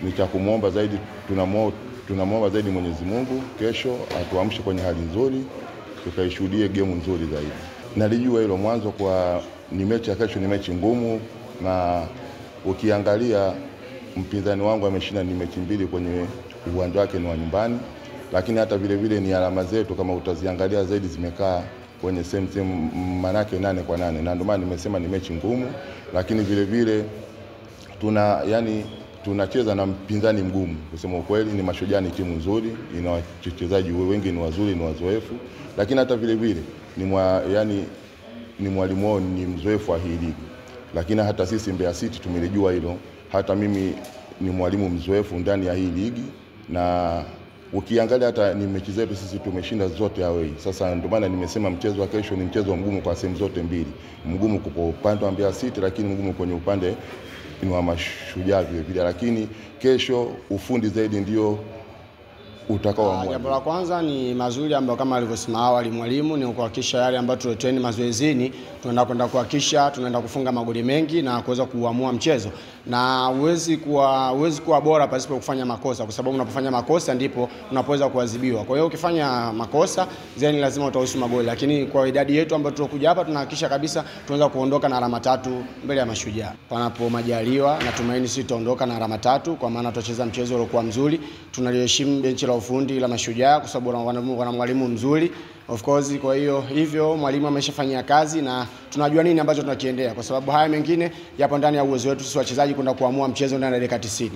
ni cha kumuomba zaidi, tunamuomba zaidi Mwenyezi Mungu kesho atuamshe kwenye hali nzuri, tukaishuhudie game nzuri zaidi. Nalijua hilo mwanzo kwa ni mechi ya kesho, ni mechi ngumu, na ukiangalia mpinzani wangu ameshinda ni mechi mbili kwenye uwanja wake ni wa nyumbani, lakini hata vile vile ni alama zetu kama utaziangalia zaidi zimekaa kwenye same manake 8-8, na ndio maana nimesema ni mechi ngumu, lakini vile vile tunacheza na mpinzani mgumu. Kusema ukweli, ni Mashujaa ni timu nzuri, ina wachezaji wengi ni wazuri, ni wazoefu, lakini hata vile vile ni mwalimu wao ni mzoefu wa hii ligi. Lakini hata sisi Mbeya City tumelijua hilo. Hata mimi ni mwalimu mzoefu ndani ya hii ligi, na ukiangalia hata ni mechi zetu sisi tumeshinda zote away. Sasa ndio maana nimesema mchezo wa kesho ni mchezo mgumu kwa sehemu zote mbili. Mgumu kwa upande wa Mbeya City, lakini mgumu kwenye upande ni wa Mashujaa vile vile, lakini kesho ufundi zaidi ndio utakaoamua. Jambo la kwanza ni mazuri ambayo kama alivyosema awali mwalimu ni kuhakikisha yale ambayo tuleteni mazoezini tunaenda kuhakikisha tunaenda kufunga magoli mengi na kuweza kuamua mchezo. Na huwezi kuwa bora pasipo kufanya makosa, kwa sababu unapofanya makosa ndipo unapoweza kuadhibiwa. Kwa hiyo ukifanya makosa then lazima utahusu magoli, lakini kwa idadi yetu ambayo tulokuja hapa tunahakikisha kabisa tunaweza kuondoka na alama 3 mbele ya Mashujaa. Panapo majaliwa natumaini sisi tutaondoka na alama 3, kwa maana tutacheza mchezo uliokuwa mzuri. Tunaliheshimu benchi la ufundi la Mashujaa kwa sababu wana mwalimu mzuri of course. Kwa hiyo mwalimu ameshafanyia kazi na tunajua nini ambacho tunakiendea, kwa sababu haya mengine yapo ndani ya uwezo wetu sisi wachezaji kwenda kuamua mchezo ndani ya dakika 90.